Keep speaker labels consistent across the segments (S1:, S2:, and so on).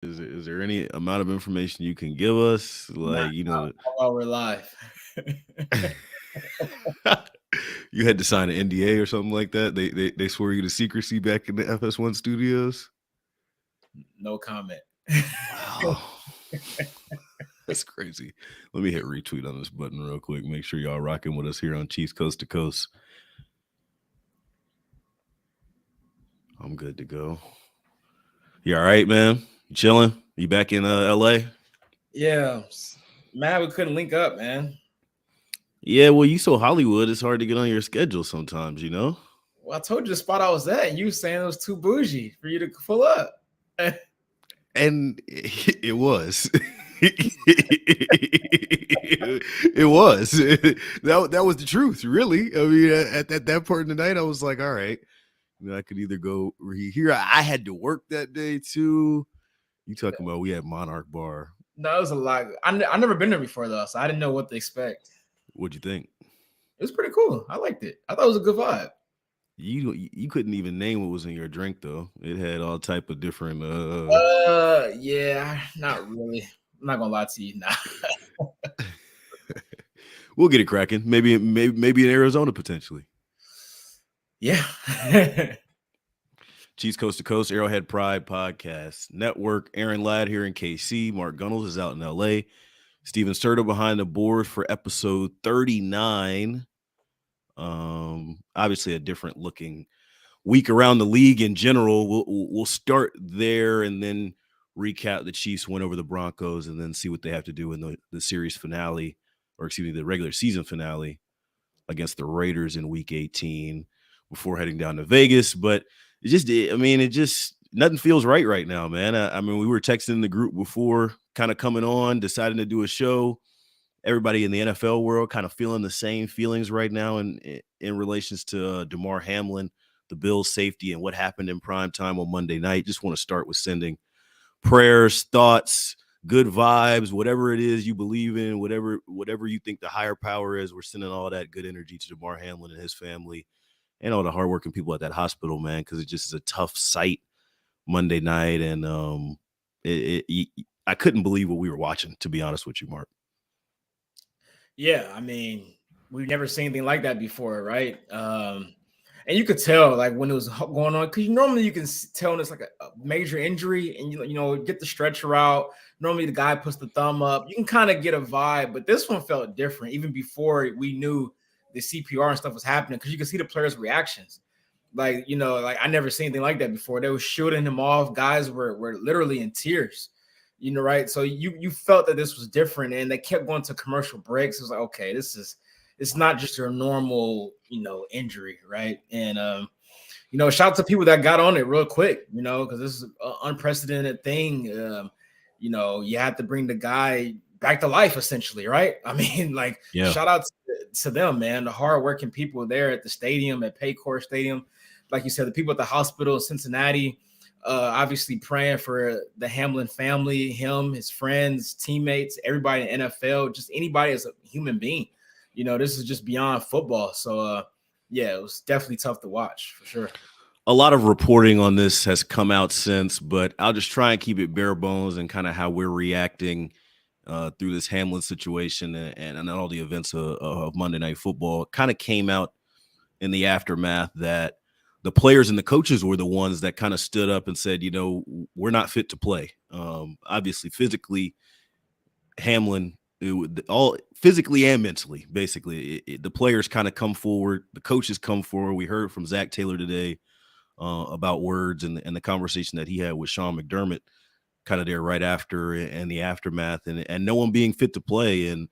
S1: Is there any amount of information you can give us?
S2: Not
S1: Like,
S2: while we're live.
S1: you had to sign an NDA or something like that. They swore you to secrecy back in the FS1 studios.
S2: No comment.
S1: Wow. That's crazy. Let me hit retweet on this button real quick. Make sure y'all rocking with us here on Chiefs Coast to Coast. I'm good to go. You all right, man? You chilling? You back in LA?
S2: Yeah, mad we couldn't link up, man.
S1: Yeah, well, you so Hollywood, it's hard to get on your schedule sometimes,
S2: Well, I told you the spot I was at, and you were saying it was too bougie for you to pull up.
S1: And it was. It was. That was the truth, really. I mean, at that part in the night, I was like, all right, I could either go here. I had to work that day too. You talking about we had Monarch Bar.
S2: No, it was a lot. I never been there before though, so I didn't know what to expect.
S1: What'd you think?
S2: It was pretty cool. I liked it. I thought it was a good vibe.
S1: You couldn't even name what was in your drink though. It had all type of different
S2: Yeah, not really. I'm not gonna lie to you now.
S1: We'll get it cracking. Maybe in Arizona potentially.
S2: Yeah.
S1: Chiefs Coast to Coast, Arrowhead Pride Podcast Network. Aaron Ladd here in KC. Mark Gunnels is out in LA. Steven Serta behind the board for episode 39. Obviously a different looking week around the league in general. We'll start there and then recap the Chiefs win over the Broncos and then see what they have to do in the series finale, or excuse me, the regular season finale against the Raiders in week 18 before heading down to Vegas. But it just nothing feels right now, man. I mean, we were texting the group before kind of coming on, deciding to do a show. Everybody in the NFL world kind of feeling the same feelings right now in relations to Damar Hamlin, the Bills safety, and what happened in prime time on Monday night. Just want to start with sending prayers, thoughts, good vibes, whatever it is you believe in, whatever you think the higher power is. We're sending all that good energy to Damar Hamlin and his family and all the hardworking people at that hospital, man, because it just is a tough sight Monday night. And I couldn't believe what we were watching, to be honest with you, Mark.
S2: Yeah, I mean, we've never seen anything like that before, right? And you could tell, like, when it was going on, because normally you can tell when it's like a major injury, and you get the stretcher out. Normally, the guy puts the thumb up. You can kind of get a vibe, but this one felt different, even before we knew the CPR and stuff was happening, because you could see the players' reactions. Like, I never seen anything like that before. They were shooting him off. Guys were literally in tears. Right? So you felt that this was different, and they kept going to commercial breaks. It was like, okay, it's not just your normal, injury, right? And shout out to people that got on it real quick, because this is an unprecedented thing. You had to bring the guy back to life, essentially, right? I mean, like,
S1: Yeah.
S2: shout out to them, man. The hardworking people there at the stadium, at Paycor Stadium, like you said, the people at the hospital in Cincinnati. Obviously praying for the Hamlin family, him, his friends, teammates, everybody in NFL, just anybody as a human being. This is just beyond football. So, yeah, it was definitely tough to watch for sure.
S1: A lot of reporting on this has come out since, but I'll just try and keep it bare bones and kind of how we're reacting through this Hamlin situation and all the events of Monday Night Football. It kind of came out in the aftermath that the players and the coaches were the ones that kind of stood up and said, we're not fit to play. Obviously, physically, Hamlin, all physically and mentally, basically, the players kind of come forward. The coaches come forward. We heard from Zach Taylor today about words and the conversation that he had with Sean McDermott kind of there right after and the aftermath and no one being fit to play. And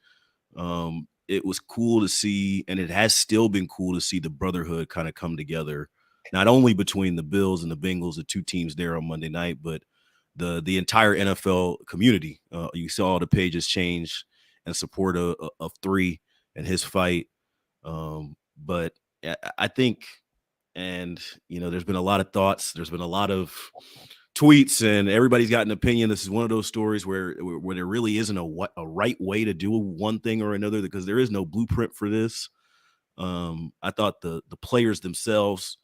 S1: it was cool to see, and it has still been cool to see the brotherhood kind of come together, not only between the Bills and the Bengals, the two teams there on Monday night, but the entire NFL community. You saw the pages change in support of 3 and his fight. But I think, and there's been a lot of thoughts, there's been a lot of tweets, and everybody's got an opinion. This is one of those stories where there really isn't a right way to do one thing or another, because there is no blueprint for this. I thought the players themselves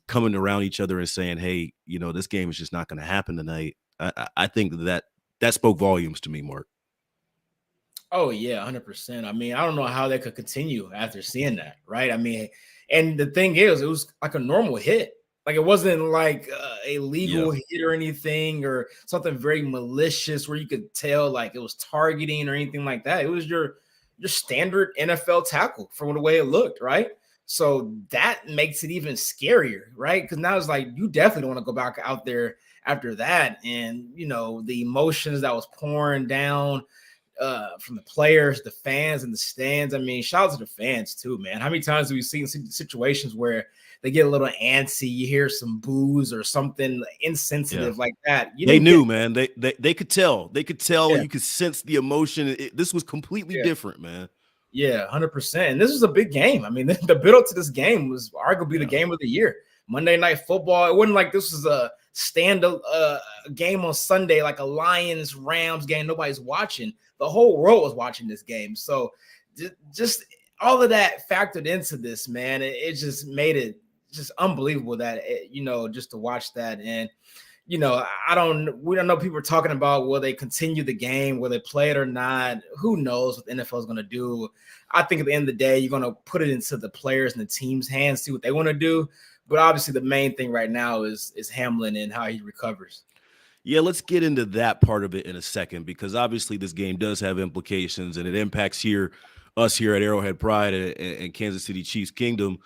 S1: coming around each other and saying, hey, this game is just not going to happen tonight. I think that spoke volumes to me, Mark.
S2: Oh yeah, 100%. I mean, I don't know how they could continue after seeing that, right? I mean, and the thing is, it was like a normal hit. Like it wasn't like a
S1: Yeah.
S2: legal hit or anything or something very malicious where you could tell like it was targeting or anything like that. It was your standard NFL tackle from the way it looked, right? So that makes it even scarier, right? Because now it's like you definitely don't want to go back out there after that, and the emotions that was pouring down from the players, the fans, and the stands. I mean, shout out to the fans too, man. How many times have we seen situations where they get a little antsy, you hear some boos or something insensitive like that? You
S1: They
S2: didn't get
S1: knew, man. They could tell. They could tell.
S2: yeah,
S1: You could sense the emotion. This was completely
S2: yeah.
S1: different, man.
S2: Yeah, 100%. And this was a big game. I mean, the build up to this game was arguably the
S1: Yeah.
S2: game of the year. Monday Night Football. It wasn't like this was a game on Sunday, like a Lions Rams game. Nobody's watching. The whole world was watching this game. So just all of that factored into this, man. It just made it just unbelievable that just to watch that. And we don't know. People are talking about will they continue the game, will they play it or not? Who knows what the NFL is going to do? I think at the end of the day, you're going to put it into the players and the team's hands, see what they want to do. But obviously, the main thing right now is Hamlin and how he recovers.
S1: Yeah, let's get into that part of it in a second, because obviously this game does have implications and it impacts us here at Arrowhead Pride and Kansas City Chiefs Kingdom.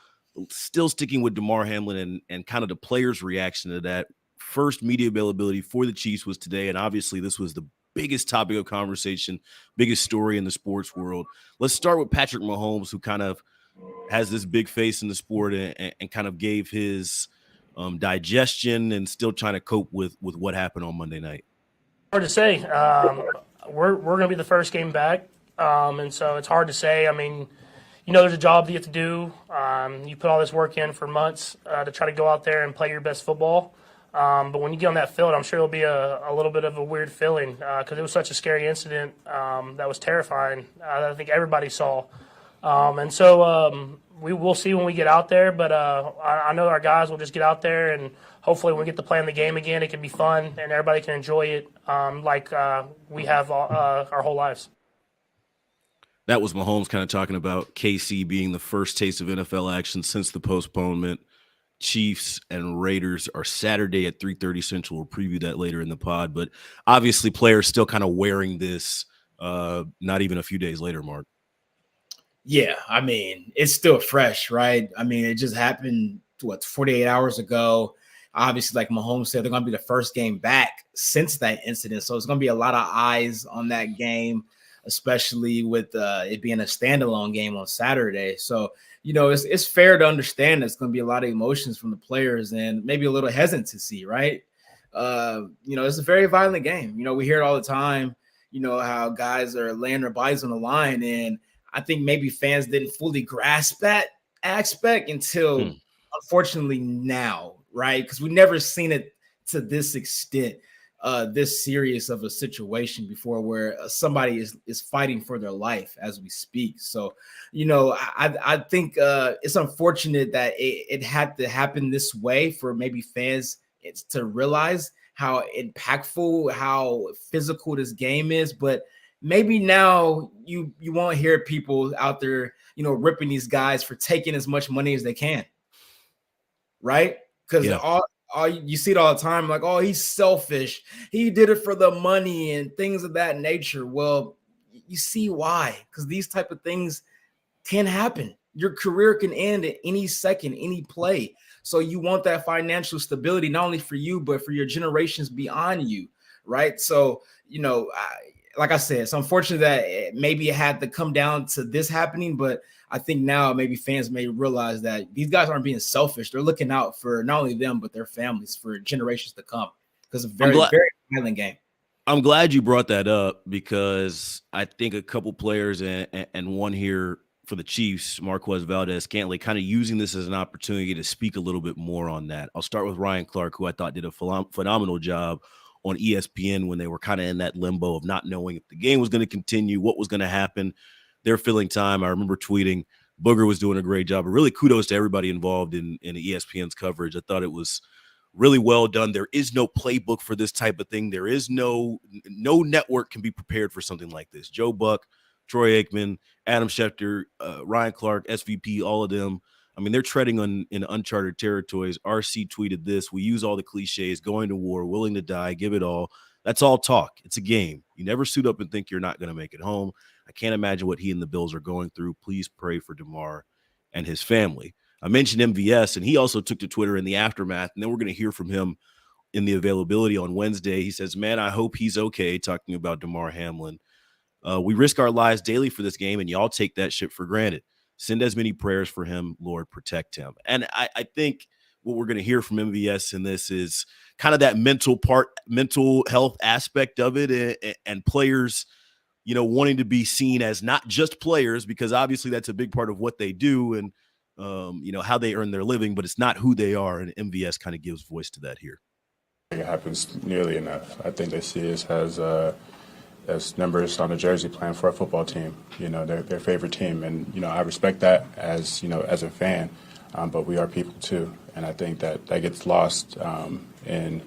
S1: Still sticking with Damar Hamlin and kind of the players' reaction to that. First media availability for the Chiefs was today, and obviously this was the biggest topic of conversation, biggest story in the sports world. Let's start with Patrick Mahomes, who kind of has this big face in the sport and kind of gave his digestion and still trying to cope with what happened on Monday night.
S3: Hard to say. We're going to be the first game back, and so it's hard to say. I mean, there's a job that you have to do. You put all this work in for months to try to go out there and play your best football. But when you get on that field, I'm sure it'll be a little bit of a weird feeling because it was such a scary incident that was terrifying that I think everybody saw. And so we will see when we get out there, but I know our guys will just get out there, and hopefully when we get to play in the game again, it can be fun and everybody can enjoy it like we have our whole lives.
S1: That was Mahomes kind of talking about KC being the first taste of NFL action since the postponement. Chiefs and Raiders are Saturday at 3:30 Central. We'll preview that later in the pod, but obviously players still kind of wearing this not even a few days later, Mark.
S2: Yeah, I mean, it's still fresh, right? I mean, it just happened, 48 hours ago. Obviously, like Mahomes said, they're going to be the first game back since that incident. So it's going to be a lot of eyes on that game, especially with it being a standalone game on Saturday. So, it's fair to understand there's going to be a lot of emotions from the players and maybe a little hesitancy, right? It's a very violent game. We hear it all the time, how guys are laying their bodies on the line. And I think maybe fans didn't fully grasp that aspect until, unfortunately, now, right? Because we've never seen it to this extent, this serious of a situation before, where somebody is fighting for their life as we speak. So, I think it's unfortunate that it had to happen this way for maybe fans to realize how impactful, how physical this game is, but maybe now you won't hear people out there, ripping these guys for taking as much money as they can, right? Because all you see it all the time, like, oh, he's selfish. He did it for the money and things of that nature. Well, you see why? Because these type of things can happen. Your career can end at any second, any play. So you want that financial stability, not only for you, but for your generations beyond you, right? So, like I said, it's unfortunate that maybe it had to come down to this happening, but I think now maybe fans may realize that these guys aren't being selfish. They're looking out for not only them, but their families for generations to come, because it's a very, very violent game.
S1: I'm glad you brought that up, because I think a couple players and one here for the Chiefs, Marquez Valdez-Scantling, kind of using this as an opportunity to speak a little bit more on that. I'll start with Ryan Clark, who I thought did a phenomenal job on ESPN when they were kind of in that limbo of not knowing if the game was going to continue, what was going to happen. They're filling time. I remember tweeting, Booger was doing a great job. But really kudos to everybody involved in ESPN's coverage. I thought it was really well done. There is no playbook for this type of thing. There is no network can be prepared for something like this. Joe Buck, Troy Aikman, Adam Schefter, Ryan Clark, SVP, all of them. I mean, they're treading in uncharted territories. RC tweeted this: "We use all the cliches, going to war, willing to die, give it all. That's all talk. It's a game. You never suit up and think you're not going to make it home." I can't imagine what he and the Bills are going through. Please pray for Damar and his family. I mentioned MVS, and he also took to Twitter in the aftermath, and then we're going to hear from him in the availability on Wednesday. He says, "Man, I hope he's okay," talking about Damar Hamlin. "We risk our lives daily for this game, and y'all take that shit for granted. Send as many prayers for him. Lord, protect him." And I think what we're going to hear from MVS in this is kind of that mental health aspect of it, and players, wanting to be seen as not just players, because obviously that's a big part of what they do and, how they earn their living, but it's not who they are. And MVS kind of gives voice to that here.
S4: It happens nearly enough. I think they see us as numbers on a jersey playing for a football team, their favorite team. And, I respect that as a fan, but we are people too. And I think that gets lost in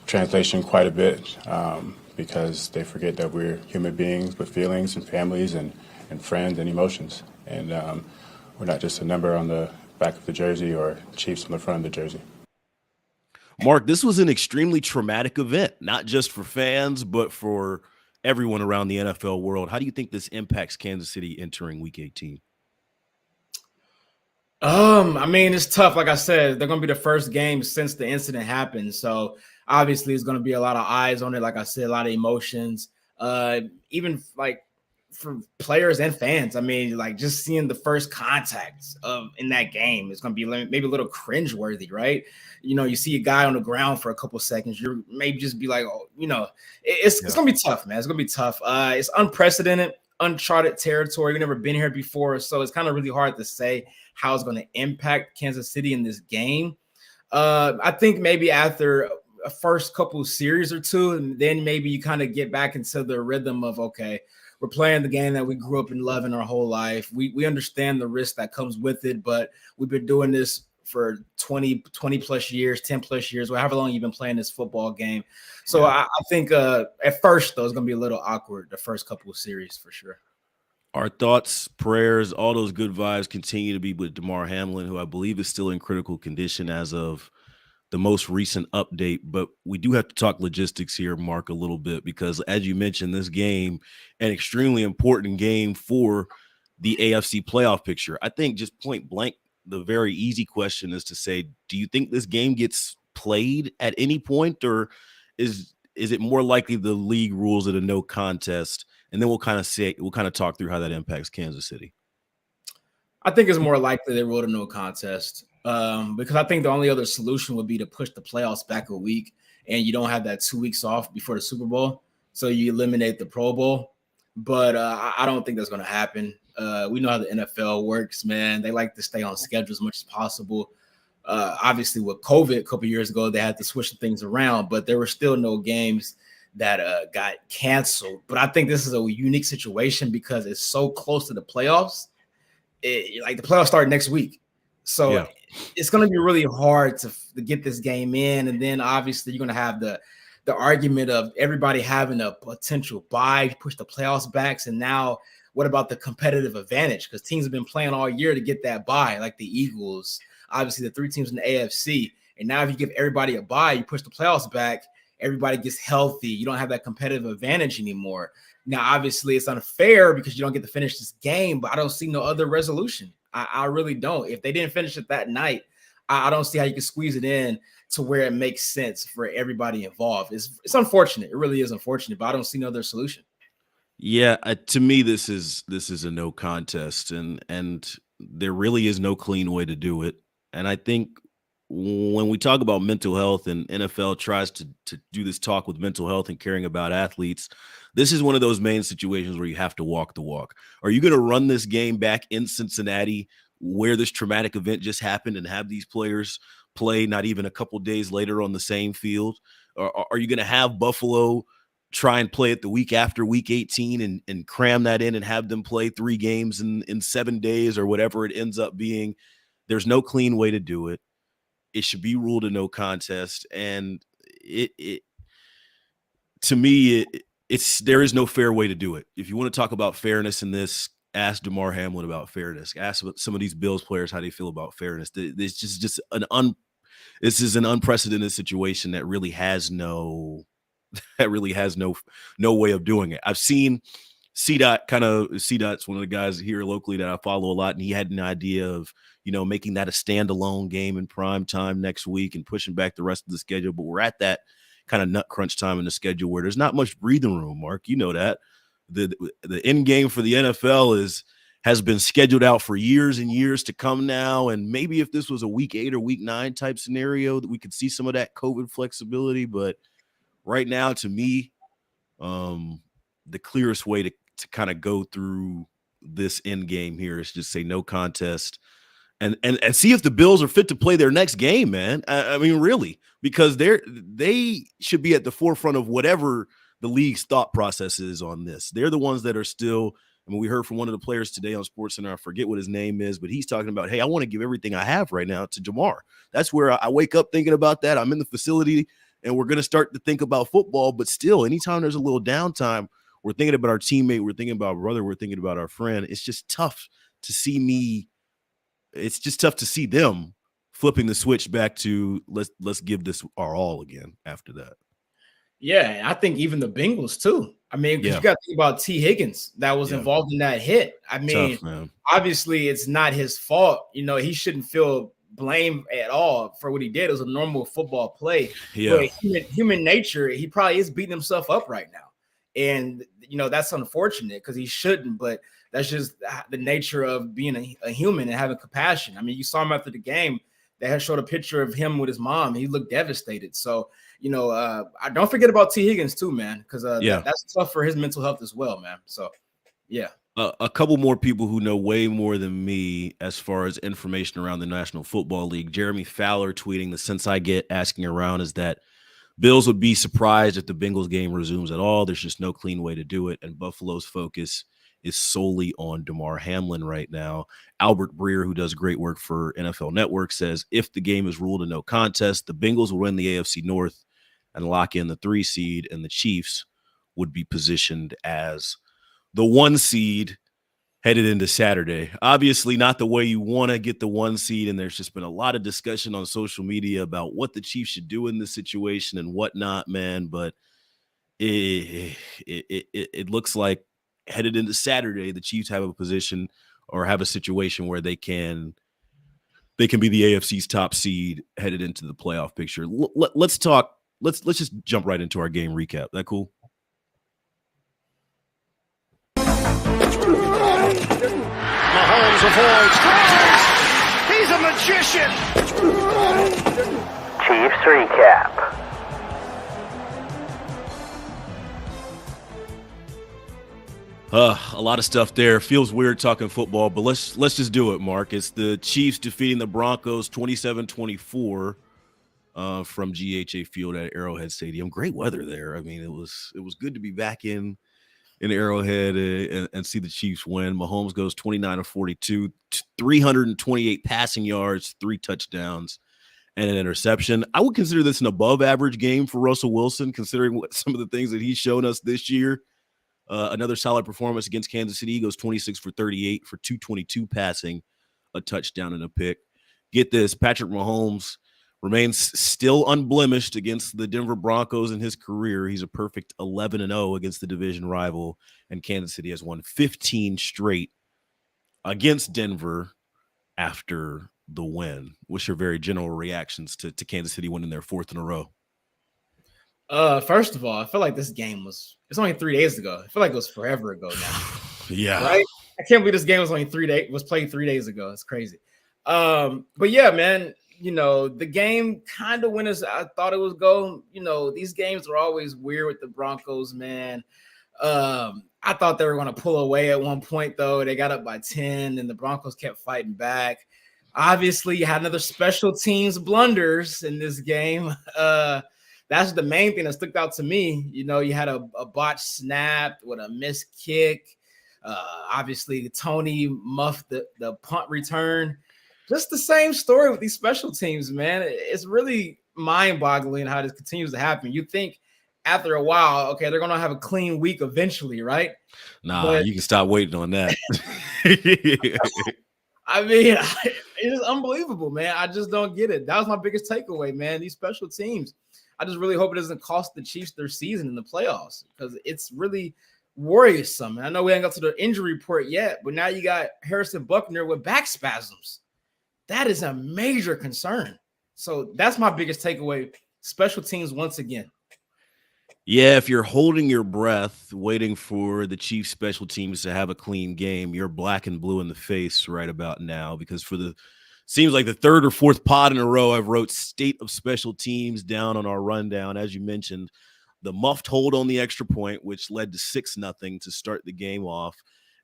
S4: translation quite a bit because they forget that we're human beings with feelings and families and friends and emotions. And we're not just a number on the back of the jersey or Chiefs on the front of the jersey.
S1: Mark, this was an extremely traumatic event, not just for fans, but for everyone around the NFL world. How do you think this impacts Kansas City entering Week 18?
S2: I mean, it's tough. Like I said, they're going to be the first game since the incident happened. So obviously it's going to be a lot of eyes on it. Like I said, a lot of emotions, even like for players and fans. I mean, like just seeing the first contacts in that game is going to be maybe a little cringeworthy, right? You see a guy on the ground for a couple seconds, you're maybe just be like, oh, it's going to be tough, man. It's going to be tough. It's unprecedented, uncharted territory. We've never been here before. So it's kind of really hard to say how it's going to impact Kansas City in this game. I think maybe after a first couple of series or two, and then maybe you kind of get back into the rhythm of, okay, we're playing the game that we grew up in loving our whole life. We understand the risk that comes with it, but we've been doing this for 20 plus years, 10 plus years, or however long you've been playing this football game. So yeah. I think at first, though, it's going to be a little awkward the first couple of series for sure.
S1: Our thoughts, prayers, all those good vibes continue to be with Damar Hamlin, who I believe is still in critical condition as of the most recent update. But we do have to talk logistics here, Mark, a little bit, because as you mentioned, this game, an extremely important game for the AFC playoff picture. I think just point blank, the very easy question is to say, do you think this game gets played at any point, or is it more likely the league rules it a no contest? And then we'll kind of talk through how that impacts Kansas City.
S2: I think it's more likely they ruled a no contest because I think the only other solution would be to push the playoffs back a week, and you don't have that 2 weeks off before the Super Bowl, so you eliminate the Pro Bowl. But I don't think that's going to happen. We know how the NFL works, man. They like to stay on schedule as much as possible. Obviously, with COVID a couple years ago, they had to switch things around, but there were still no games that got canceled. But I think this is a unique situation because it's so close to the playoffs. Like the playoffs start next week. So It's going to be really hard to get this game in. And then obviously you're going to have the argument of everybody having a potential bye, push the playoffs back. And now what about the competitive advantage? Because teams have been playing all year to get that bye, like the Eagles, obviously the three teams in the AFC. And now if you give everybody a bye, you push the playoffs back, everybody gets healthy. You don't have that competitive advantage anymore. Now, obviously, it's unfair because you don't get to finish this game, but I don't see no other resolution. I really don't. If they didn't finish it that night, I don't see how you can squeeze it in to where it makes sense for everybody involved. It's unfortunate. It really is unfortunate, but I don't see no other solution.
S1: Yeah, to me, this is a no contest, and there really is no clean way to do it. And I think when we talk about mental health and NFL tries to do this talk with mental health and caring about athletes, this is one of those main situations where you have to walk the walk. Are you going to run this game back in Cincinnati where this traumatic event just happened and have these players play not even a couple days later on the same field? Or are you going to have Buffalo try and play it the week after week 18 and cram that in and have them play 3 games in 7 days or whatever it ends up being? There's no clean way to do it. it should be ruled a no contest. And it to me, there is no fair way to do it. If you want to talk about fairness in this, ask Damar Hamlin about fairness. Ask some of these Bills players how they feel about fairness. It's just this is an unprecedented situation that really has no way of doing it. I've seen C-Dot's one of the guys here locally that I follow a lot, and he had an idea of, making that a standalone game in prime time next week and pushing back the rest of the schedule. But we're at that kind of nut crunch time in the schedule where there's not much breathing room, Mark. You know that. The end game for the NFL has been scheduled out for years and years to come now. And maybe if this was a week 8 or week 9 type scenario, that we could see some of that COVID flexibility. But right now, to me, the clearest way to kind of go through this end game here is just say no contest and see if the Bills are fit to play their next game, man. I mean, really, because they should be at the forefront of whatever the league's thought process is on this. They're the ones that are still, I mean, we heard from one of the players today on SportsCenter, I forget what his name is, but he's talking about, hey, I want to give everything I have right now to Damar. That's where I wake up thinking about that. I'm in the facility and we're going to start to think about football, but still, anytime there's a little downtime, we're thinking about our teammate, we're thinking about our brother, we're thinking about our friend. It's just tough to see them flipping the switch back to let's give this our all again after that.
S2: Yeah, I think even the Bengals too. I mean, because you got to think about T. Higgins that was involved in that hit. I mean, obviously it's not his fault. He shouldn't feel blame at all for what he did. It was a normal football play. Yeah. But human nature, he probably is beating himself up right now. And, that's unfortunate because he shouldn't, but that's just the nature of being a human and having compassion. I mean, you saw him after the game. They had showed a picture of him with his mom. He looked devastated. So, I don't forget about T. Higgins too, man, because that's tough for his mental health as well, man. So, yeah.
S1: A couple more people who know way more than me as far as information around the National Football League. Jeremy Fowler tweeting, the sense I get asking around is that Bills would be surprised if the Bengals game resumes at all. There's just no clean way to do it. And Buffalo's focus is solely on Damar Hamlin right now. Albert Breer, who does great work for NFL Network, says if the game is ruled a no contest, the Bengals will win the AFC North and lock in the 3 seed, and the Chiefs would be positioned as the 1 seed headed into Saturday. Obviously not the way you want to get the 1 seed, and there's just been a lot of discussion on social media about what the Chiefs should do in this situation and whatnot, man. But it looks like headed into Saturday, the Chiefs have a position or have a situation where they can be the AFC's top seed headed into the playoff picture. Let's talk. Let's just jump right into our game recap. That cool?
S5: Mahomes avoids, throws. He's a magician.
S6: Chiefs recap.
S1: A lot of stuff there. Feels weird talking football, but let's just do it, Mark. It's the Chiefs defeating the Broncos 27-24 from GHA Field at Arrowhead Stadium. Great weather there. I mean, it was good to be back in Arrowhead and see the Chiefs win. Mahomes goes 29-42, 328 passing yards, 3 touchdowns, and an interception. I would consider this an above-average game for Russell Wilson, considering some of the things that he's shown us this year. Another solid performance against Kansas City. He goes 26 for 38 for 222 passing, a touchdown and a pick. Get this, Patrick Mahomes remains still unblemished against the Denver Broncos in his career. He's a perfect 11-0 against the division rival, and Kansas City has won 15 straight against Denver after the win. What's your very general reactions to Kansas City winning their 4th in a row?
S2: First of all, I feel like this game it's only 3 days ago. I feel like it was forever ago now.
S1: Yeah.
S2: Right? I can't believe this game was only played 3 days ago. It's crazy. But yeah, man, the game kind of went as I thought it was going. These games are always weird with the Broncos, man. I thought they were going to pull away at one point, though. They got up by 10, and the Broncos kept fighting back. Obviously, you had another special teams blunders in this game. That's the main thing that stuck out to me. You had a botched snap with a missed kick. Obviously, Tony muffed the punt return. just the same story with these special teams, man. It's really mind-boggling how this continues to happen. You think after a while, okay, they're gonna have a clean week eventually, right?
S1: Nah,
S2: But
S1: you can stop waiting on that.
S2: I mean, it's unbelievable, man. I just don't get it. That was my biggest takeaway, man. These special teams. I just really hope it doesn't cost the Chiefs their season in the playoffs because it's really worrisome. I know we haven't got to the injury report yet, but now you got Harrison Buckner with back spasms. That is a major concern. So that's my biggest takeaway. Special teams once again.
S1: Yeah, if you're holding your breath, waiting for the Chiefs special teams to have a clean game, you're black and blue in the face right about now because for the seems like the third or fourth pod in a row, I've wrote state of special teams down on our rundown. As you mentioned, the muffed hold on the extra point, which led to 6-0 to start the game off.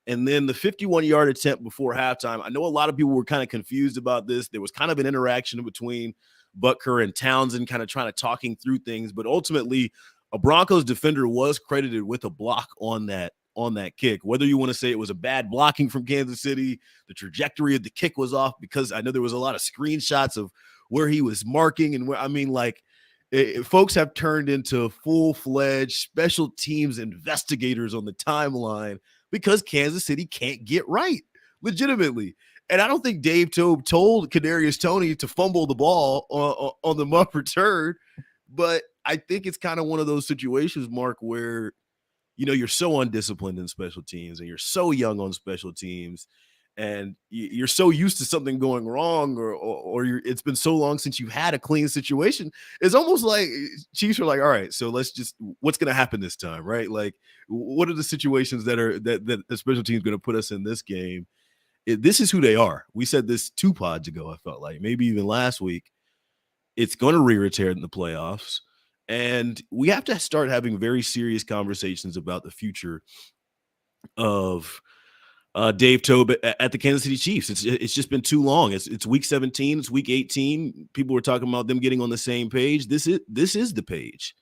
S1: And then the 51-yard attempt before halftime. I know a lot of people were kind of confused about this. There was kind of an interaction between Butker and Townsend kind of trying to talking through things, but ultimately a Broncos defender was credited with a block on that kick. Whether you want to say it was a bad blocking from Kansas City, the trajectory of the kick was off because I know there was a lot of screenshots of where he was marking and where, I mean, like folks have turned into full-fledged special teams investigators on the timeline because Kansas City can't get right legitimately. And I don't think Dave Tobe told Kadarius Toney to fumble the ball on the muff return, but I think it's kind of one of those situations, Mark, where you're so undisciplined in special teams and you're so young on special teams and you're so used to something going wrong or it's been so long since you've had a clean situation. It's almost like Chiefs are like, all right, so what's going to happen this time, right? Like, what are the situations that the special team is going to put us in this game? This is who they are. We said this 2 pods ago, I felt like, maybe even last week. It's going to rear its head in the playoffs. And we have to start having very serious conversations about the future of Dave Tobe at the Kansas City Chiefs. It's just been too long. It's week 17. It's week 18. People were talking about them getting on the same page. This is the page.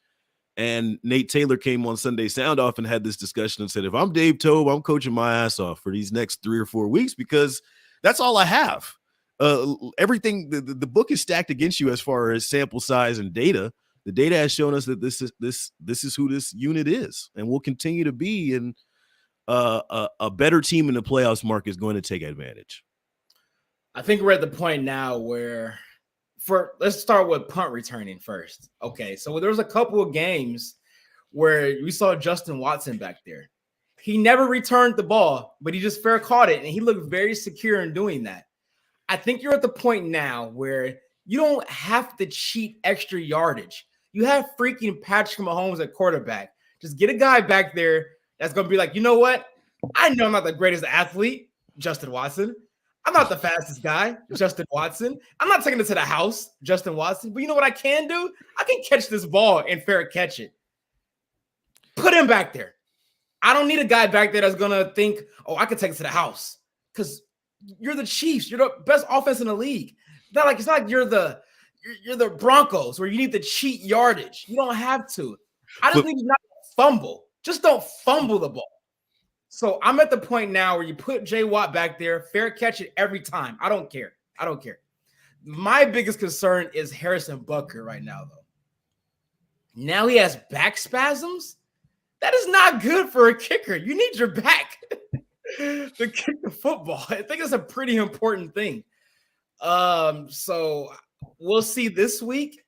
S1: And Nate Taylor came on Sunday Sound Off and had this discussion and said, if I'm Dave Tobe, I'm coaching my ass off for these next 3 or 4 weeks because that's all I have. Everything, the book is stacked against you as far as sample size and data. The data has shown us that this is who this unit is and will continue to be. And a better team in the playoffs, Mark, is going to take advantage.
S2: I think we're at the point now where let's start with punt returning first. Okay, so there was a couple of games where we saw Justin Watson back there. He never returned the ball, but he just fair caught it, and he looked very secure in doing that. I think you're at the point now where you don't have to cheat extra yardage. You have freaking Patrick Mahomes at quarterback. Just get a guy back there that's going to be like, you know what? I know I'm not the greatest athlete, Justin Watson. I'm not the fastest guy, Justin Watson. I'm not taking it to the house, Justin Watson. But you know what I can do? I can catch this ball and fair catch it. Put him back there. I don't need a guy back there that's going to think, oh, I can take it to the house. Because you're the Chiefs. You're the best offense in the league. It's not like you're the Broncos where you need to cheat yardage. You don't have to. I just think you're not fumble. Just don't fumble the ball. So I'm at the point now where you put Jay Watt back there, fair catch it every time. I don't care. My biggest concern is Harrison Butker right now, though. Now he has back spasms. That is not good for a kicker. You need your back to kick the football. I think it's a pretty important thing. So we'll see this week.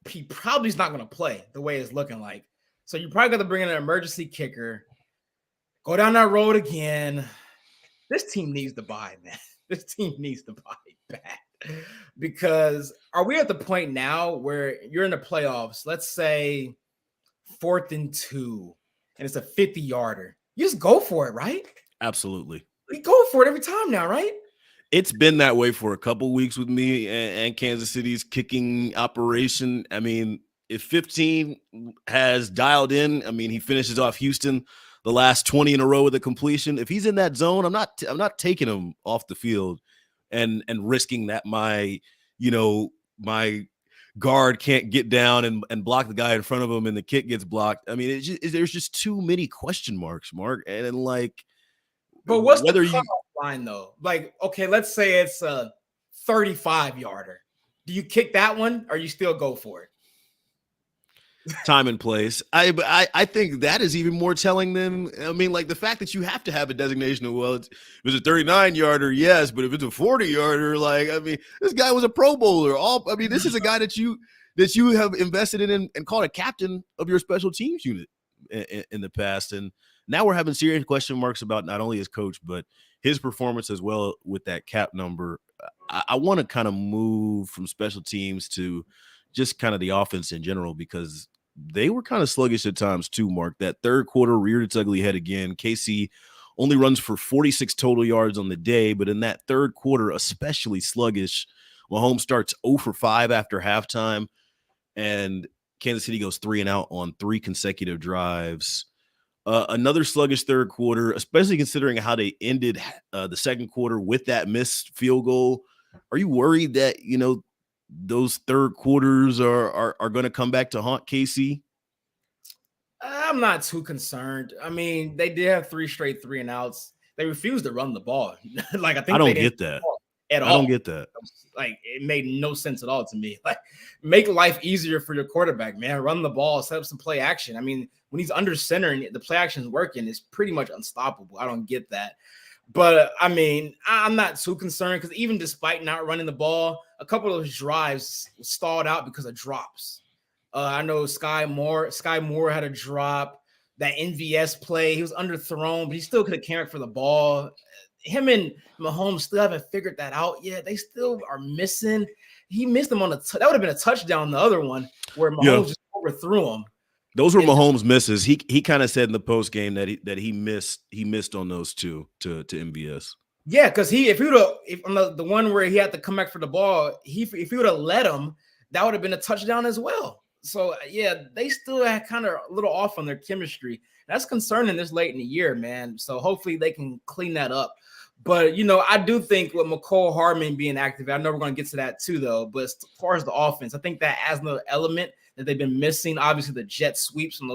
S2: He probably is not going to play the way it's looking like. So you probably got to bring in an emergency kicker. Go down that road again. This team needs to buy, man. This team needs to buy bad. Because are we at the point now where you're in the playoffs, let's say 4th and 2, and it's a 50-yarder. You just go for it, right?
S1: Absolutely.
S2: We go for it every time now, right?
S1: It's been that way for a couple weeks with me and Kansas City's kicking operation. I mean, if 15 has dialed in, I mean, he finishes off Houston the last 20 in a row with a completion. If he's in that zone, I'm not taking him off the field and risking that my guard can't get down and block the guy in front of him and the kick gets blocked. I mean, there's just too many question marks, Mark. And then but
S2: what's the cutoff line though? Like, okay, let's say it's a 35-yarder. Do you kick that one or you still go for it?
S1: Time and place. I think that is even more telling than, I mean, like the fact that you have to have a designation of, well, if it's a 39-yarder, yes, but if it's a 40-yarder, like, I mean, this guy was a Pro Bowler. This is a guy that you have invested in and called a captain of your special teams unit in the past. And now we're having serious question marks about not only his coach, but his performance as well with that cap number. I want to kind of move from special teams to just kind of the offense in general, because they were kind of sluggish at times too, Mark. That third quarter reared its ugly head again. KC only runs for 46 total yards on the day, but in that third quarter, especially sluggish. Mahomes starts 0 for 5 after halftime, and Kansas City goes 3 and out on 3 consecutive drives. Another sluggish third quarter, especially considering how they ended the second quarter with that missed field goal. Are you worried that, those third quarters are going to come back to haunt KC?
S2: I'm not too concerned. I mean, they did have 3 straight 3 and outs. They refused to run the ball. Like, I
S1: don't get that
S2: at all.
S1: I don't get that.
S2: Like, it made no sense at all to me. Like, make life easier for your quarterback, man. Run the ball, set up some play action. I mean, when he's under center and the play action is working, it's pretty much unstoppable. I don't get that. But, I mean, I'm not too concerned because even despite not running the ball, a couple of those drives stalled out because of drops. I know Sky Moore had a drop. That NVS play, he was underthrown, but he still could have carried for the ball. Him and Mahomes still haven't figured that out yet. They still are missing. He missed them on that would have been a touchdown. The other one where Mahomes just overthrew him.
S1: Those were Mahomes misses. He kind of said in the post game that he missed on those two to MVS.
S2: Yeah, because if on the one where he had to come back for the ball, if he would have let him, that would have been a touchdown as well. So yeah, they still had kind of a little off on their chemistry. That's concerning this late in the year, man. So hopefully they can clean that up. But I do think with McCole Hardman being active, I know we're going to get to that too, though. But as far as the offense, I think that adds another element that they've been missing. Obviously, the jet sweeps and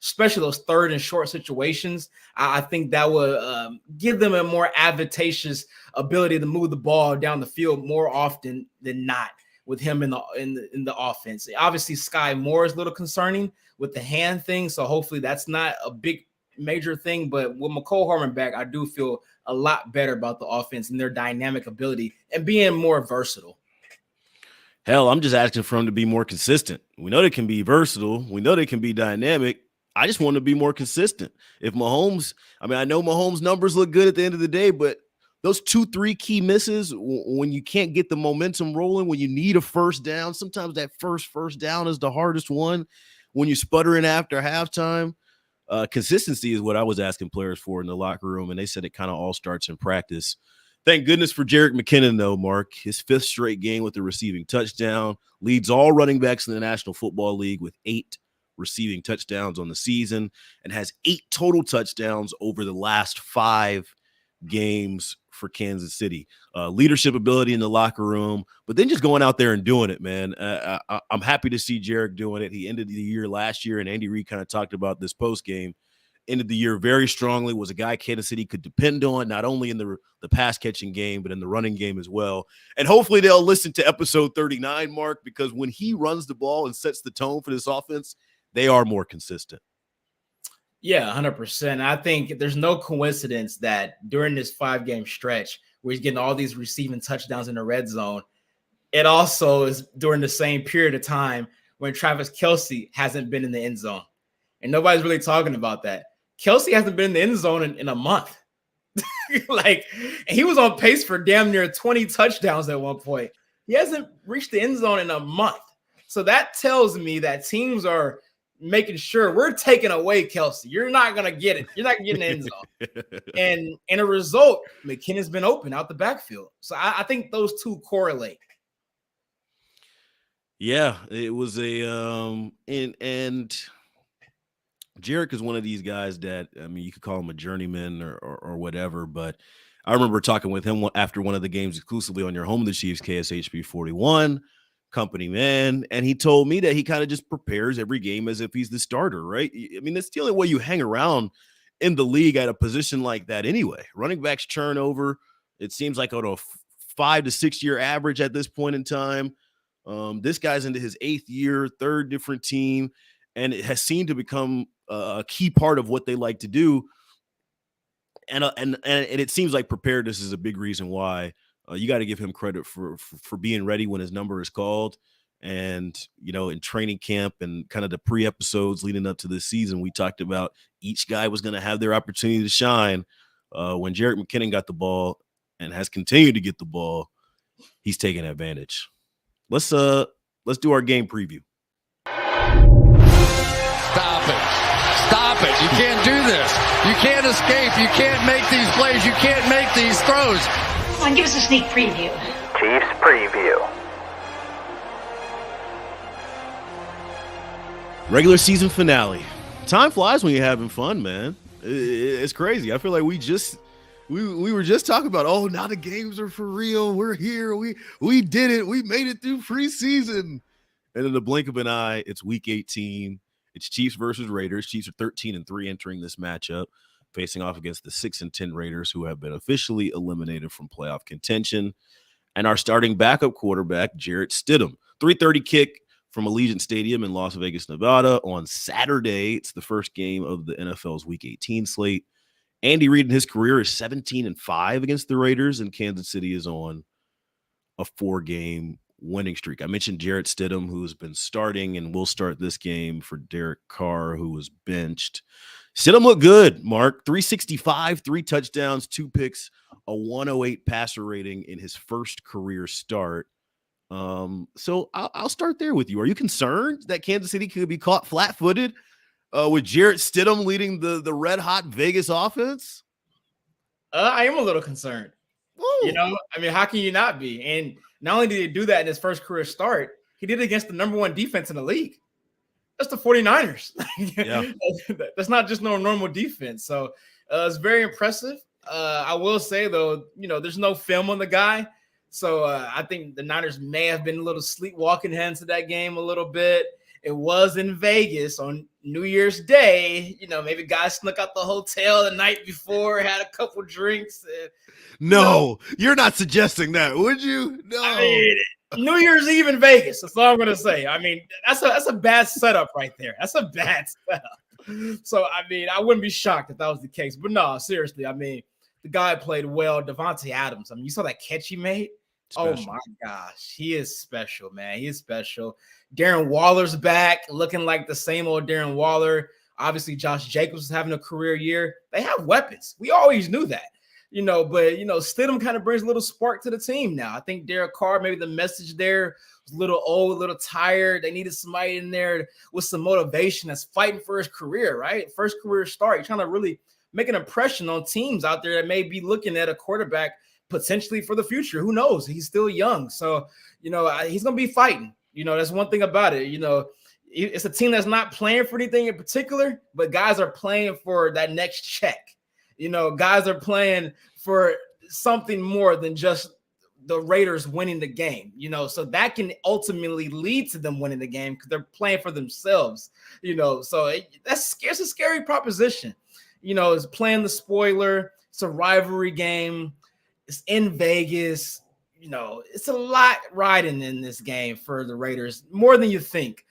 S2: especially those third and short situations. I think that would give them a more advantageous ability to move the ball down the field more often than not with him in the offense. Obviously, Sky Moore is a little concerning with the hand thing, so hopefully that's not a big major thing. But with McCole Hardman back, I do feel a lot better about the offense and their dynamic ability and being more versatile.
S1: Hell, I'm just asking for them to be more consistent. We know they can be versatile. We know they can be dynamic. I just want to be more consistent. If Mahomes, I know Mahomes' numbers look good at the end of the day, but those 2-3 key misses, when you can't get the momentum rolling, when you need a first down, sometimes that first down is the hardest one. When you're sputtering after halftime, consistency is what I was asking players for in the locker room, and they said it kind of all starts in practice. Thank goodness for Jerick McKinnon, though, Mark. His 5th straight game with a receiving touchdown, leads all running backs in the National Football League with 8 receiving touchdowns on the season, and has 8 total touchdowns over the last 5 games for Kansas City. Leadership ability in the locker room, but then just going out there and doing it, man. I'm happy to see Jerick doing it. He ended the year last year, and Andy Reid kind of talked about this post game. Ended the year very strongly, was a guy Kansas City could depend on, not only in the pass catching game, but in the running game as well. And hopefully they'll listen to episode 39, Mark, because when he runs the ball and sets the tone for this offense, they are more consistent.
S2: Yeah, 100%. I think there's no coincidence that during this 5-game stretch where he's getting all these receiving touchdowns in the red zone, it also is during the same period of time when Travis Kelce hasn't been in the end zone. And nobody's really talking about that. Kelce hasn't been in the end zone in a month. And he was on pace for damn near 20 touchdowns at one point. He hasn't reached the end zone in a month. So that tells me that teams are making sure we're taking away Kelce. You're not going to get it. You're not getting the end zone. And in a result, McKinnon's been open out the backfield. So I think those two correlate.
S1: Yeah, it was and Jerick is one of these guys that, you could call him a journeyman or whatever, but I remember talking with him after one of the games exclusively on your Home of the Chiefs, KSHB 41, company man, and he told me that he kind of just prepares every game as if he's the starter, right? That's the only way you hang around in the league at a position like that anyway. Running backs turn over. It seems like on a 5 to 6 year average at this point in time. This guy's into his 8th year, 3rd different team, and it has seemed to become a key part of what they like to do. And it seems like preparedness is a big reason why. You got to give him credit for being ready when his number is called. And, in training camp and kind of the pre-episodes leading up to this season, we talked about each guy was going to have their opportunity to shine. When Jerick McKinnon got the ball and has continued to get the ball, he's taking advantage. Let's do our game preview.
S6: Stop it. You can't do this. You can't escape. You can't make these plays. You can't make these throws.
S7: Come on, give us a sneak preview.
S8: Chiefs preview.
S1: Regular season finale. Time flies when you're having fun, man. It's crazy. I feel like we were just talking about, oh, now the games are for real. We're here. We did it. We made it through preseason. And in the blink of an eye, it's week 18. It's Chiefs versus Raiders. Chiefs are 13-3 entering this matchup, facing off against the 6-10 Raiders, who have been officially eliminated from playoff contention. And our starting backup quarterback, Jarrett Stidham. 3:30 kick from Allegiant Stadium in Las Vegas, Nevada on Saturday. It's the first game of the NFL's Week 18 slate. Andy Reid in his career is 17-5 against the Raiders, and Kansas City is on a 4-game winning streak. I mentioned Jarrett Stidham, who has been starting and will start this game for Derek Carr, who was benched. Stidham looked good, Mark. 365, 3 touchdowns, 2 picks, a 108 passer rating in his first career start. So I'll start there with you. Are you concerned that Kansas City could be caught flat-footed with Jarrett Stidham leading the red-hot Vegas offense?
S2: I am a little concerned.
S1: Woo.
S2: How can you not be? And not only did he do that in his first career start, he did it against the number 1 defense in the league. That's the 49ers.
S1: Yeah.
S2: That's not just no normal defense. So it's very impressive. I will say, though, there's no film on the guy. So I think the Niners may have been a little sleepwalking into that game a little bit. It was in Vegas on New Year's Day. Maybe guys snuck out the hotel the night before, had a couple drinks.
S1: No, you're not suggesting that, would you? No.
S2: New Year's Eve in Vegas. That's all I'm going to say. That's a bad setup right there. That's a bad setup. So, I wouldn't be shocked if that was the case. But no, seriously, the guy played well. Devontae Adams. You saw that catch he made? Special. Oh, my gosh. He is special, man. He is special. Darren Waller's back, looking like the same old Darren Waller. Obviously, Josh Jacobs is having a career year. They have weapons. We always knew that. But Stidham kind of brings a little spark to the team now. I think Derek Carr, maybe the message there was a little old, a little tired. They needed somebody in there with some motivation that's fighting for his career, right? First career start. You're trying to really make an impression on teams out there that may be looking at a quarterback potentially for the future. Who knows? He's still young. So, he's going to be fighting. That's one thing about it. It's a team that's not playing for anything in particular, but guys are playing for that next check. Guys are playing for something more than just the Raiders winning the game, so that can ultimately lead to them winning the game because they're playing for themselves, so that's a scary proposition. It's playing the spoiler. It's a rivalry game. It's in Vegas. It's a lot riding in this game for the Raiders, more than you think.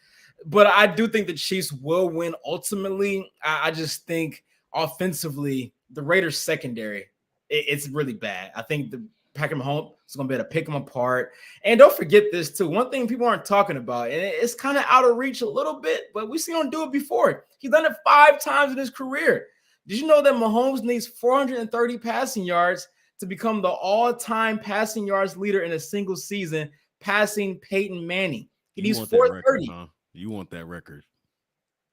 S2: But I do think the Chiefs will win ultimately. I just think offensively, the Raiders secondary, it's really bad. I think the Patrick Mahomes is going to be able to pick them apart. And don't forget this too. One thing people aren't talking about, and it's kind of out of reach a little bit, but we've seen him do it before. He's done it 5 times in his career. Did you know that Mahomes needs 430 passing yards to become the all-time passing yards leader in a single season, passing Peyton Manning? He needs 430.
S1: You want that record.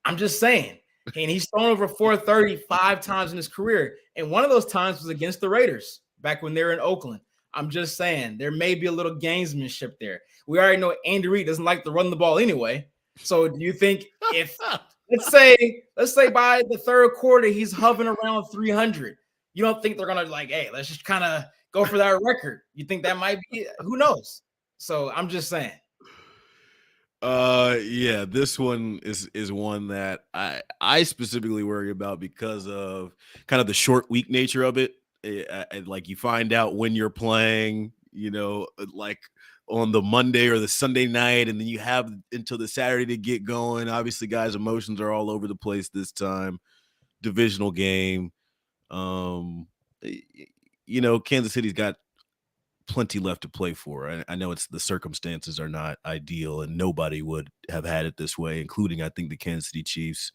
S2: I'm just saying. And he's thrown over 430 5 times in his career. And one of those times was against the Raiders back when they were in Oakland. I'm just saying there may be a little gamesmanship there. We already know Andy Reid doesn't like to run the ball anyway. So do you think if let's say by the third quarter he's hovering around 300, you don't think they're gonna hey, let's just kind of go for that record? You think that might be? Who knows? So I'm just saying.
S1: Yeah, this one is one that I specifically worry about because of kind of the short week nature of it. Like you find out when you're playing, like on the Monday or the Sunday night, and then you have until the Saturday to get going. Obviously, guys' emotions are all over the place this time. Divisional game. Kansas City's got plenty left to play for. I know the circumstances are not ideal, and nobody would have had it this way, including, I think, the Kansas City Chiefs.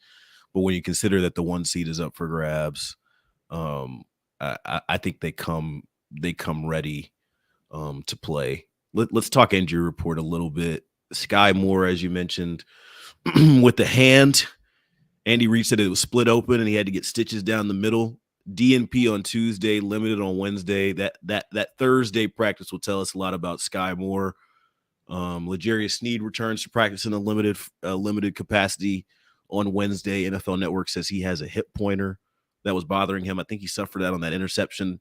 S1: But when you consider that the 1 seed is up for grabs, I think they come ready to play. Let's talk injury report a little bit. Sky Moore, as you mentioned, with the hand. Andy Reid said it was split open and he had to get stitches down the middle. DNP on Tuesday, limited on Wednesday. That Thursday practice will tell us a lot about Sky Moore. L'Jarius Sneed returns to practice in a limited capacity on Wednesday. NFL Network says he has a hip pointer that was bothering him. I think he suffered that on that interception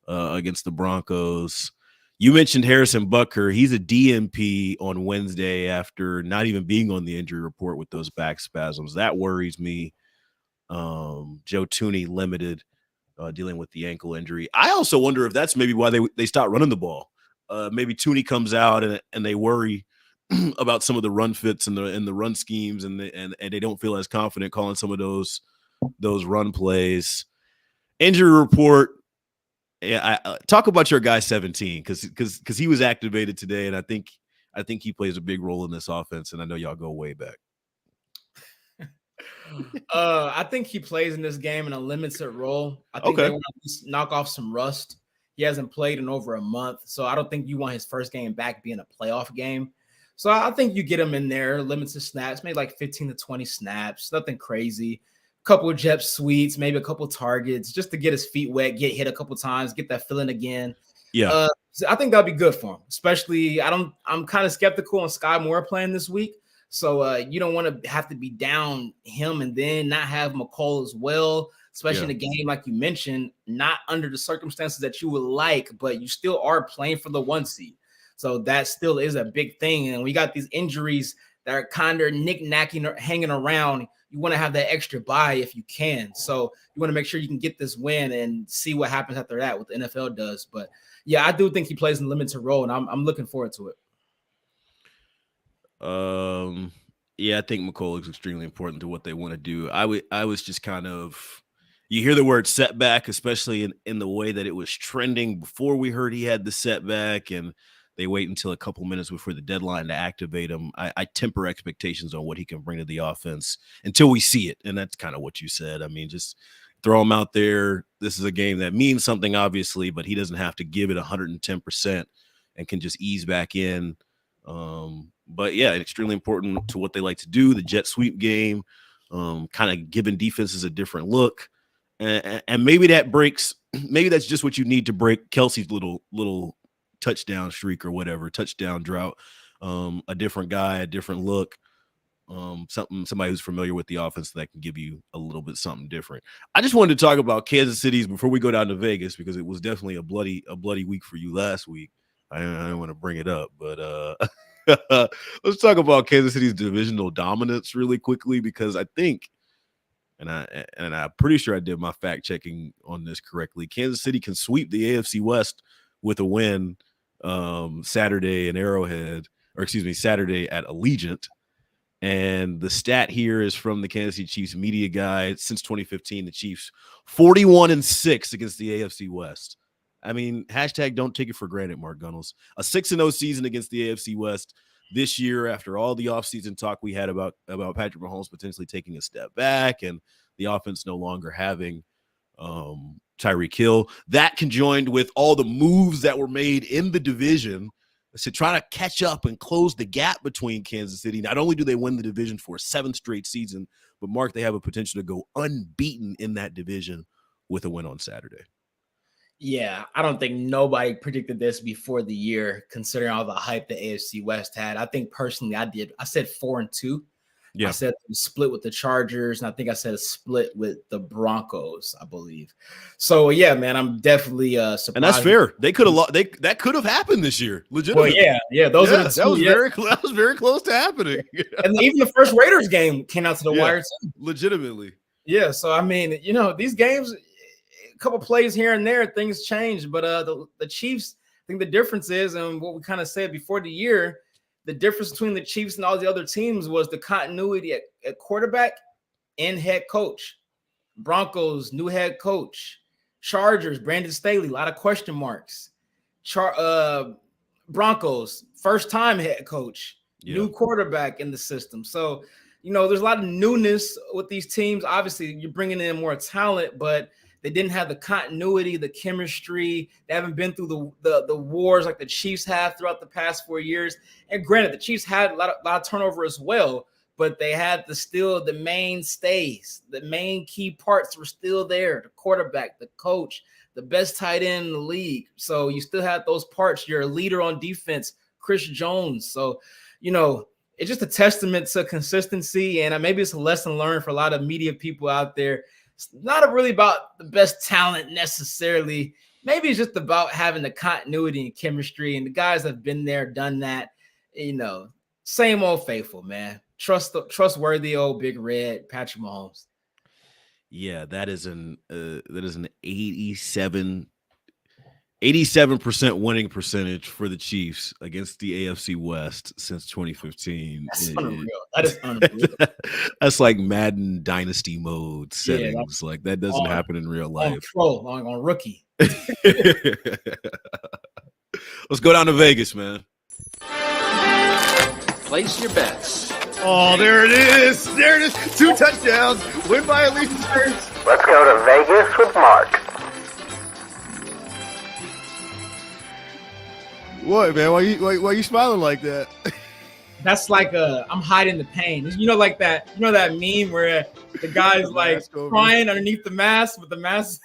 S1: against the Broncos. You mentioned Harrison Butker. He's a DNP on Wednesday after not even being on the injury report with those back spasms. That worries me. Joe Thuney limited, dealing with the ankle injury. I also wonder if that's maybe why they stopped running the ball. Maybe Thuney comes out and they worry about some of the run fits and the run schemes, and they don't feel as confident calling some of those run plays. Injury report. Yeah, talk about your guy 17 because he was activated today, and I think he plays a big role in this offense. And I know y'all go way back.
S2: I think he plays in this game in a limited role. I think they want to knock off some rust. He hasn't played in over a month, so I don't think you want his first game back being a playoff game. So I think you get him in there, limited snaps, maybe like 15 to 20 snaps, nothing crazy. Couple of jet sweeps, maybe a couple targets, just to get his feet wet, get hit a couple times, get that feeling again.
S1: Yeah,
S2: so I think that'll be good for him. Especially, I'm kind of skeptical on Sky Moore playing this week, so you don't want to have to be down him and then not have McCall as well, especially in a game like you mentioned, not under the circumstances that you would like, but you still are playing for the 1 seed. So that still is a big thing, and we got these injuries that are kind of knick-knacking or hanging around. You want to have that extra bye if you can. So you want to make sure you can get this win and see what happens after that, what the NFL does. But yeah, I do think he plays in limited role, and I'm looking forward to it.
S1: Yeah, I think McCall is extremely important to what they want to do. I was just kind of, you hear the word setback, especially in the way that it was trending before we heard he had the setback, and they wait until a couple minutes before the deadline to activate him. I temper expectations on what he can bring to the offense until we see it. And that's kind of what you said. I mean, just throw him out there. This is a game that means something, obviously, but he doesn't have to give it 110% and can just ease back in. But yeah, extremely important to what they like to do. The jet sweep game, kind of giving defenses a different look. And maybe that breaks, maybe that's just what you need to break Kelsey's little touchdown streak or whatever, touchdown drought. A different guy, a different look, somebody who's familiar with the offense that can give you a little bit something different. I just wanted to talk about Kansas City's before we go down to Vegas, because it was definitely a bloody week for you last week. I don't want to bring it up, but let's talk about Kansas City's divisional dominance really quickly, because I think, and I'm pretty sure I did my fact checking on this correctly, Kansas City can sweep the AFC West with a win Saturday in Arrowhead, Saturday at Allegiant. And the stat here is from the Kansas City Chiefs media guide. Since 2015, the Chiefs 41-6 against the AFC West. I mean, hashtag don't take it for granted, Mark Gunnels. A 6-0 season against the AFC West this year, after all the offseason talk we had about Patrick Mahomes potentially taking a step back and the offense no longer having Tyreek Hill. That conjoined with all the moves that were made in the division to try to catch up and close the gap between Kansas City. Not only do they win the division for a 7th straight season, but Mark, they have a potential to go unbeaten in that division with a win on Saturday.
S2: Yeah, I don't think nobody predicted this before the year, considering all the hype the AFC West had. I think personally I did. I said 4-2. Yeah. I said split with the Chargers, and I think I said a split with the Broncos, I believe. So yeah, man, I'm definitely surprised.
S1: And that's fair. They could have that could have happened this year, legitimately.
S2: Well, yeah, those are the two.
S1: That was very close to happening.
S2: And even the first Raiders game came out to the wire too.
S1: Legitimately.
S2: Yeah, so I mean, these games, a couple plays here and there, things change, but the Chiefs, think the difference is, and what we kind of said before the year, the difference between the Chiefs and all the other teams was the continuity at quarterback and head coach. Broncos, new head coach. Chargers, Brandon Staley, a lot of question marks. Broncos, first-time head coach, new quarterback in the system. So, there's a lot of newness with these teams. Obviously, you're bringing in more talent, but they didn't have the continuity, the chemistry. They haven't been through the wars like the Chiefs have throughout the past 4 years. And granted, the Chiefs had a lot of turnover as well, but they had the mainstays, the main key parts were still there. The quarterback, the coach, the best tight end in the league. So you still have those parts. You're a leader on defense, Chris Jones. So, it's just a testament to consistency. And maybe it's a lesson learned for a lot of media people out there. It's not really about the best talent necessarily. Maybe it's just about having the continuity and chemistry. And the guys have been there, done that. Same old faithful, man. Trustworthy old Big Red, Patrick Mahomes.
S1: Yeah, that is an 87% winning percentage for the Chiefs against the AFC West since 2015.
S2: That's unreal. That is unreal.
S1: That's like Madden Dynasty mode settings. Like that doesn't happen in real life.
S2: On rookie.
S1: Let's go down to Vegas, man.
S6: Place your bets.
S9: Oh, there it is. There it is. 2 touchdowns. Win by at least 3.
S8: Let's go to Vegas with Mark.
S9: What, man? Why you smiling like that?
S2: That's like I'm hiding the pain. Like that. That meme where the guy's like crying underneath the mask, but the mask.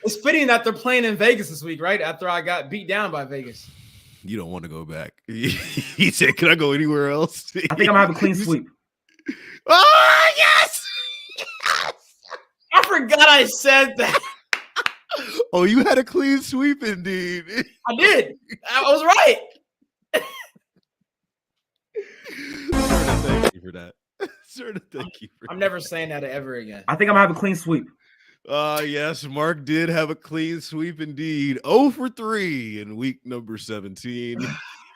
S2: It's fitting that they're playing in Vegas this week, right? After I got beat down by Vegas.
S1: You don't want to go back. He said, "Can I go anywhere else?"
S2: I think I'm gonna have a clean sweep.
S1: Oh yes!
S2: I forgot I said that.
S9: Oh, you had a clean sweep indeed.
S2: I did. I was right.
S1: Thank you for that. Thank you for
S2: I'm never saying that ever again.
S10: I think I'm gonna have a clean sweep.
S1: Yes, Mark did have a clean sweep indeed. 0 for 3 in week number 17.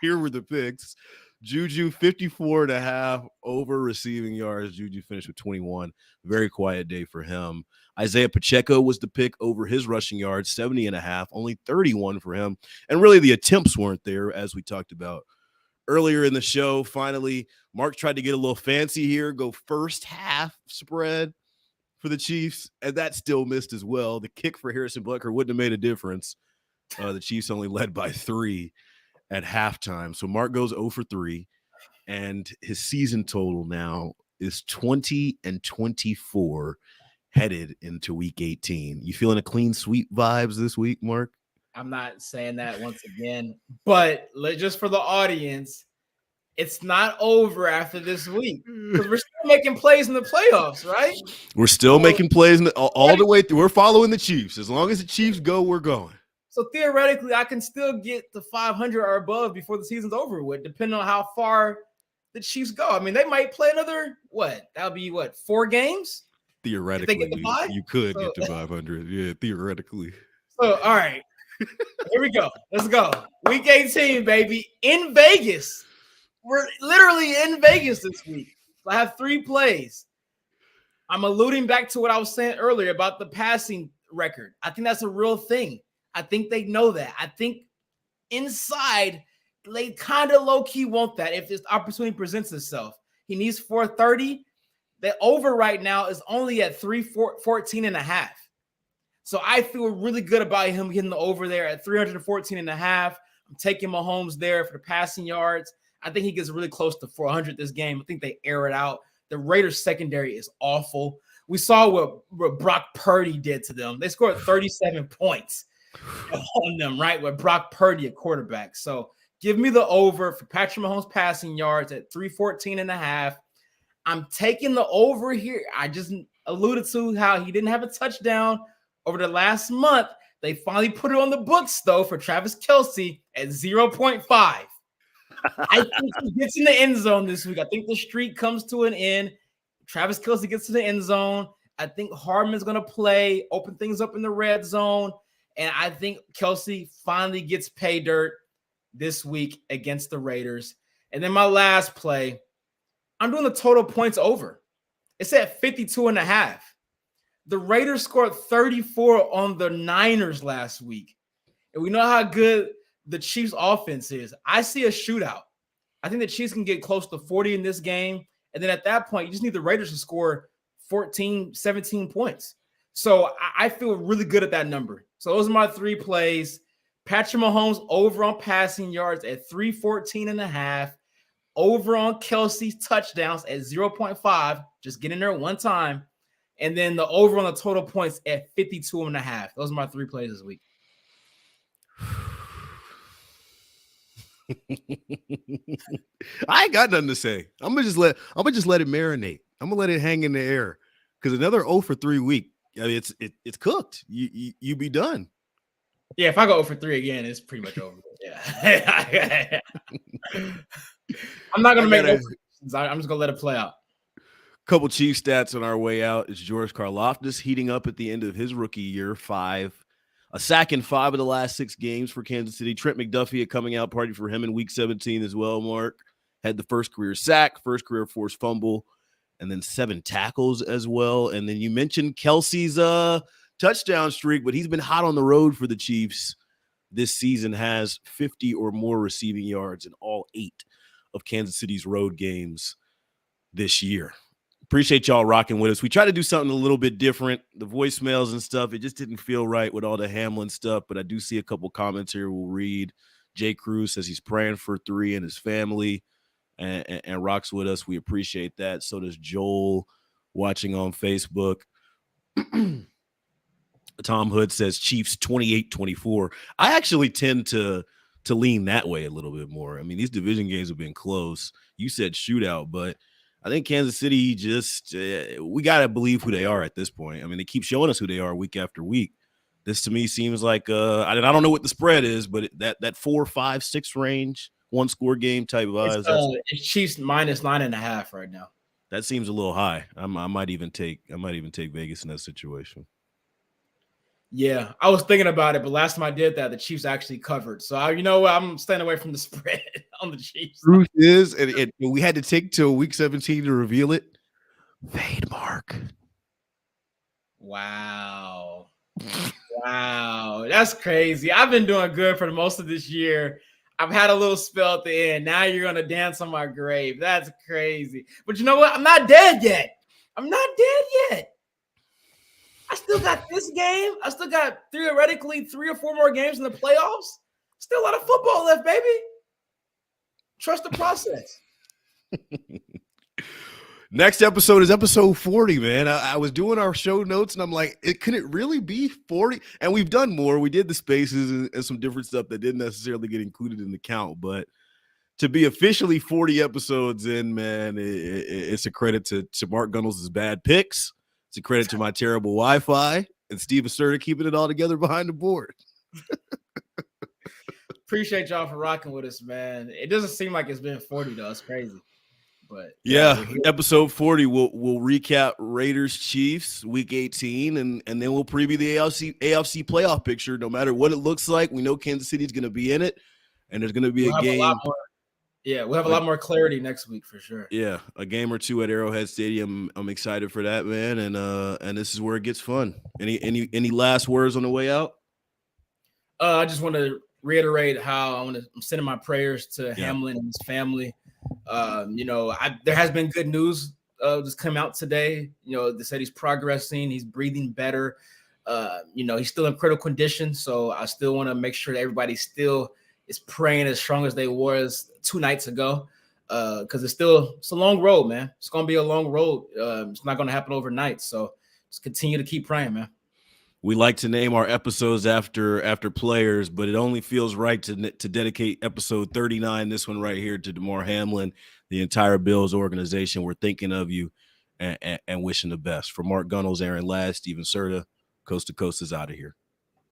S1: Here were the picks. Juju 54.5 over receiving yards. Juju finished with 21. Very quiet day for him. Isaiah Pacheco was the pick over his rushing yards, 70.5, only 31 for him. And really the attempts weren't there, as we talked about earlier in the show. Finally, Mark tried to get a little fancy here, go first half spread for the Chiefs, and that still missed as well. The kick for Harrison Butker wouldn't have made a difference. The Chiefs only led by 3 at halftime. So Mark goes 0 for 3, and his season total now is 20-24 headed into week 18. You feeling a clean sweep vibes this week, Mark?
S2: I'm not saying that once again, but just for the audience, it's not over after this week because we're still making plays in the playoffs, right?
S1: We're still making plays all the way through. We're following the Chiefs. As long as the Chiefs go, we're going.
S2: So theoretically, I can still get to 500 or above before the season's over with, depending on how far the Chiefs go. I mean, they might play another, that'll be 4 games?
S1: Theoretically, you could get to 500. Yeah, theoretically.
S2: So, all right. Here we go. Let's go. Week 18, baby. In Vegas. We're literally in Vegas this week. So I have 3 plays. I'm alluding back to what I was saying earlier about the passing record. I think that's a real thing. I think they know that. I think inside, they kind of low-key want that if this opportunity presents itself. He needs 430. The over right now is only at 314.5. So I feel really good about him getting the over there at 314.5. I'm taking Mahomes there for the passing yards. I think he gets really close to 400 this game. I think they air it out. The Raiders secondary is awful. We saw what Brock Purdy did to them. They scored 37 points on them, right? With Brock Purdy at quarterback. So give me the over for Patrick Mahomes passing yards at 314.5. I'm taking the over here. I just alluded to how he didn't have a touchdown over the last month. They finally put it on the books, though, for Travis Kelce at 0.5. I think he gets in the end zone this week. I think the streak comes to an end. Travis Kelce gets to the end zone. I think Hardman's going to play, open things up in the red zone. And I think Kelsey finally gets pay dirt this week against the Raiders. And then my last play, I'm doing the total points over. It's at 52.5. The Raiders scored 34 on the Niners last week. And we know how good the Chiefs offense is. I see a shootout. I think the Chiefs can get close to 40 in this game. And then at that point, you just need the Raiders to score 14, 17 points. So I feel really good at that number. So those are my 3 plays. Patrick Mahomes over on passing yards at 314.5. Over on Kelsey's touchdowns at 0.5. Just get in there one time. And then the over on the total points at 52.5. Those are my 3 plays this week.
S1: I ain't got nothing to say. I'm gonna just let it marinate. I'm gonna let it hang in the air because another 0 for 3 week. I mean, it's cooked. You be done.
S2: Yeah, if I go 0 for 3 again, it's pretty much over. Yeah, I'm not gonna make no predictions. I'm just gonna let it play out.
S1: Couple Chief stats on our way out. Is George Karlaftis heating up at the end of his rookie year? 5. A sack in 5 of the last 6 games for Kansas City. Trent McDuffie, a coming out party for him in week 17 as well, Mark. Had the first career sack, first career forced fumble, and then 7 tackles as well. And then you mentioned Kelsey's touchdown streak, but he's been hot on the road for the Chiefs this season, has 50 or more receiving yards in all 8 of Kansas City's road games this year. Appreciate y'all rocking with us. We try to do something a little bit different. The voicemails and stuff, it just didn't feel right with all the Hamlin stuff, but I do see a couple comments here we'll read. Jay Cruz says he's praying for 3 and his family and rocks with us. We appreciate that. So does Joel watching on Facebook. Tom Hood says Chiefs 28-24. I actually tend to lean that way a little bit more. I mean, these division games have been close. You said shootout, but I think Kansas City just we got to believe who they are at this point. I mean, they keep showing us who they are week after week. This to me seems like I don't know what the spread is, but that 4, 5, 6 range, 1-score game type vibes.
S2: It's Chiefs minus 9.5 right now.
S1: That seems a little high. I might even take Vegas in that situation.
S2: Yeah, I was thinking about it, but last time I did that, the Chiefs actually covered. So you know what? I'm staying away from the spread on the Chiefs.
S1: Truth is, and we had to take till week 17 to reveal it. Fade Mark.
S2: Wow. Wow, that's crazy. I've been doing good for most of this year. I've had a little spell at the end. Now you're going to dance on my grave. That's crazy. But you know what? I'm not dead yet. I still got this game. I still got theoretically 3 or 4 more games in the playoffs. Still a lot of football left, baby. Trust the process.
S1: Next episode is episode 40, man. I was doing our show notes, and I'm like, can it really be 40? And we've done more. We did the spaces and some different stuff that didn't necessarily get included in the count. But to be officially 40 episodes in, man, it's a credit to Mark Gunnels' bad picks. It's a credit to my terrible Wi-Fi and Steve Aserta keeping it all together behind the board.
S2: Appreciate y'all for rocking with us, man. It doesn't seem like it's been 40, though. It's crazy. But
S1: yeah, episode 40, we'll recap Raiders Chiefs week 18, and then we'll preview the AFC playoff picture. No matter what it looks like, we know Kansas City's going to be in it, and there's going to be a game.
S2: We'll have a lot more clarity next week for sure.
S1: Yeah, a game or 2 at Arrowhead Stadium. I'm excited for that, man, and this is where it gets fun. Any last words on the way out?
S2: I just want to reiterate how I'm sending my prayers to Hamlin and his family. There has been good news just come out today. They said he's progressing, he's breathing better. He's still in critical condition, so I still want to make sure that everybody still is praying as strong as they was 2 nights ago, because it's a long road, man. It's going to be a long road. It's not going to happen overnight, so just continue to keep praying, man.
S1: We like to name our episodes after players, but it only feels right to dedicate episode 39, this one right here, to Damar Hamlin, the entire Bills organization. We're thinking of you and wishing the best. For Mark Gunnels, Aaron Ladd, Steven Serta, Coast to Coast is out of here.